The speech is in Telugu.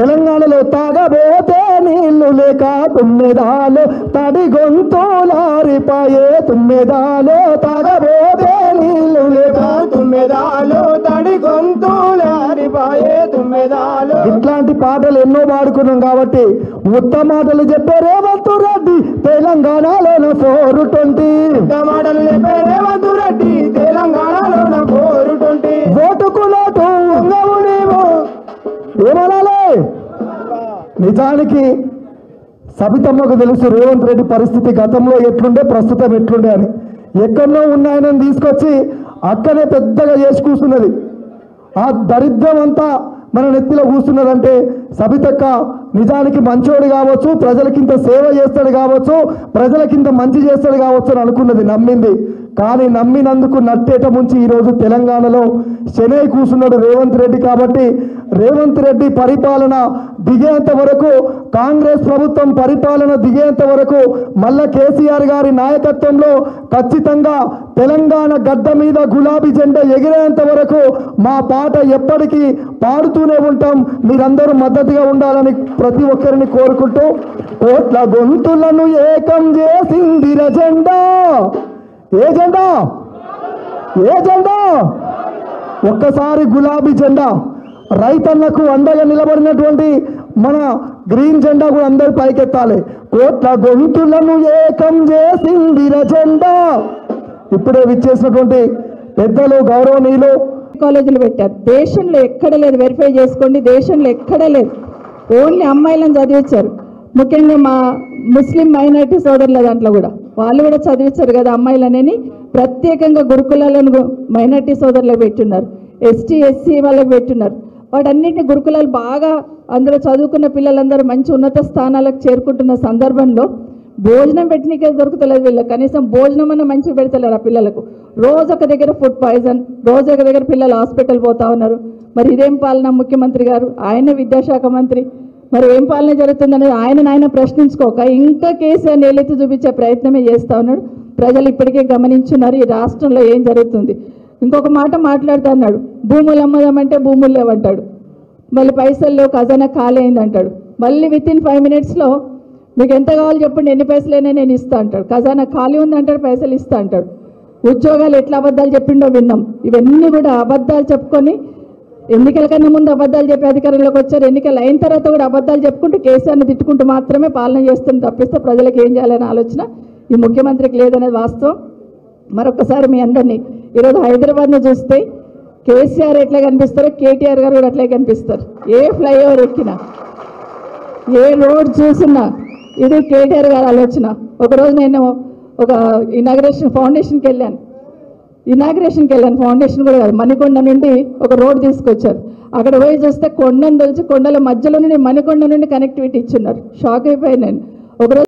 తెలంగాణలో తాగబోతే నీళ్లు లేక తుమ్మెదాలు తడి గొంతులారిపాయే తుమ్మెదాలు తాగబోతే నీళ్లు లేక తుమ్మెదాలు తడి గొంతులారిపాయే తుమ్మెదాలు. ఇట్లాంటి పాటలు ఎన్నో పాడుకున్నాం కాబట్టి ఉత్తమ మాటలు చెప్పే రేవంత్ రెడ్డి తెలంగాణలో 420 మాటలు చెప్పే రేవంత్ రెడ్డి తెలంగాణలో 420 ఓటుకు లోటు నీవు ఏమనాలి. నిజానికి సబితమ్మకు తెలుసు రేవంత్ రెడ్డి పరిస్థితి గతంలో ఎట్లుండే ప్రస్తుతం ఎట్లుండే అని. ఎక్కడో ఉన్నాయనని తీసుకొచ్చి అక్కడే పెద్దగా చేసి కూర్చున్నది. ఆ దరిద్రం అంతా మన నెత్తిలో కూర్చున్నదంటే సబితక్క నిజానికి మంచోడు కావచ్చు, ప్రజలకింత సేవ చేస్తాడు కావచ్చు, ప్రజలకింత మంచి చేస్తాడు కావచ్చు అని అనుకున్నది, నమ్మింది. కానీ నమ్మినందుకు నట్టేట ముంచి ఈరోజు తెలంగాణలో శనై కూర్చున్నాడు రేవంత్ రెడ్డి. కాబట్టి రేవంత్ రెడ్డి పరిపాలన దిగేంత వరకు, కాంగ్రెస్ ప్రభుత్వం పరిపాలన దిగేంత వరకు, మళ్ళా కేసీఆర్ గారి నాయకత్వంలో ఖచ్చితంగా తెలంగాణ గడ్డ మీద గులాబీ జెండా ఎగిరేంత వరకు మా పాట ఎప్పటికీ పాడుతూనే ఉంటాం. మీరందరూ మద్దతుగా ఉండాలని ప్రతి ఒక్కరిని కోరుకుంటూ, కోట్ల గొంతులను ఏకం చేసిందిర జెండా. ఏ జెండా? ఏ జెండా? ఒక్కసారి గులాబీ జెండా, రైతన్నకు అండగా నిలబడినటువంటి మన గ్రీన్ జెండా కూడా అందరు పైకెత్తాలి. కోట్ల గొంతులను ఏకం చేసిందిర జెండా. ఇప్పుడే విచ్చేసినటువంటి పెద్దలు గౌరవనీయులు కాలేజీలు పెట్టారు. దేశంలో ఎక్కడ లేదు, వెరిఫై చేసుకోండి, దేశంలో ఎక్కడ లేదు. ఓన్లీ అమ్మాయిలను చదివించారు. ముఖ్యంగా మా ముస్లిం మైనారిటీ సోదరుల దాంట్లో కూడా వాళ్ళు కూడా చదివించారు కదా అమ్మాయిలనేని. ప్రత్యేకంగా గురుకులాలను మైనారిటీ సోదరులకు పెట్టున్నారు, ఎస్టీ ఎస్సీ వాళ్ళకి పెట్టున్నారు. వాటన్నిటిని గురుకులాలు బాగా అందులో చదువుకున్న పిల్లలందరూ మంచి ఉన్నత స్థానాలకు చేరుకుంటున్న సందర్భంలో భోజనం పెట్టినకే దొరుకుతలేదు వీళ్ళకి. కనీసం భోజనం అన్న మంచిగా పెడతలేరు ఆ పిల్లలకు. రోజు ఒక దగ్గర ఫుడ్ పాయిజన్, రోజు ఒక దగ్గర పిల్లలు హాస్పిటల్ పోతా ఉన్నారు. మరి ఇదేం పాలన ముఖ్యమంత్రి గారు? ఆయన విద్యాశాఖ మంత్రి, మరి ఏం పాలన జరుగుతుందనేది ఆయన ప్రశ్నించుకోక ఇంకా కేసీఆర్ ఏలెత్తి చూపించే ప్రయత్నమే చేస్తూ ఉన్నాడు. ప్రజలు ఇప్పటికే గమనించున్నారు ఈ రాష్ట్రంలో ఏం జరుగుతుంది. ఇంకొక మాట మాట్లాడుతూ అన్నాడు, భూములు అమ్మదామంటే భూములు లేవంటాడు, మళ్ళీ పైసలు లేవు, ఖజానా ఖాళీ అయిందంటాడు. మళ్ళీ వితిన్ 5 minutesలో మీకు ఎంత కావాలో చెప్పండి, ఎన్ని పైసలైనా నేను ఇస్తా అంటాడు. ఖజానా ఖాళీ ఉంది అంటాడు, పైసలు ఇస్తా అంటాడు. ఉద్యోగాలు ఎట్లా అబద్ధాలు చెప్పిండో విన్నాం. ఇవన్నీ కూడా అబద్ధాలు చెప్పుకొని ఎన్నికల కన్నా ముందు అబద్ధాలు చెప్పి అధికారంలోకి వచ్చారు. ఎన్నికలు అయిన తర్వాత కూడా అబద్ధాలు చెప్పుకుంటూ కేసీఆర్ని తిట్టుకుంటూ మాత్రమే పాలన చేస్తుంది తప్పిస్తే ప్రజలకు ఏం చేయాలనే ఆలోచన ఈ ముఖ్యమంత్రికి లేదనేది వాస్తవం. మరొకసారి మీ అందరినీ ఈరోజు హైదరాబాద్ను చూస్తే కేసీఆర్ ఎట్లా కనిపిస్తారో కేటీఆర్ గారు కూడా అట్లే కనిపిస్తారు. ఏ ఫ్లైఓవర్ ఎక్కినా, ఏ రోడ్ చూసినా ఇది కేటీఆర్ గారు ఆలోచన. ఒకరోజు నేను ఒక ఫౌండేషన్కి వెళ్ళాను. ఫౌండేషన్ కూడా కాదు, మణికొండ నుండి ఒక రోడ్ తీసుకొచ్చారు. అక్కడ పోయి చూస్తే కొండను తెలిసి కొండల మధ్యలో నుండి మణికొండ నుండి కనెక్టివిటీ ఇచ్చున్నారు. షాక్ అయిపోయాను నేను. ఒకరోజు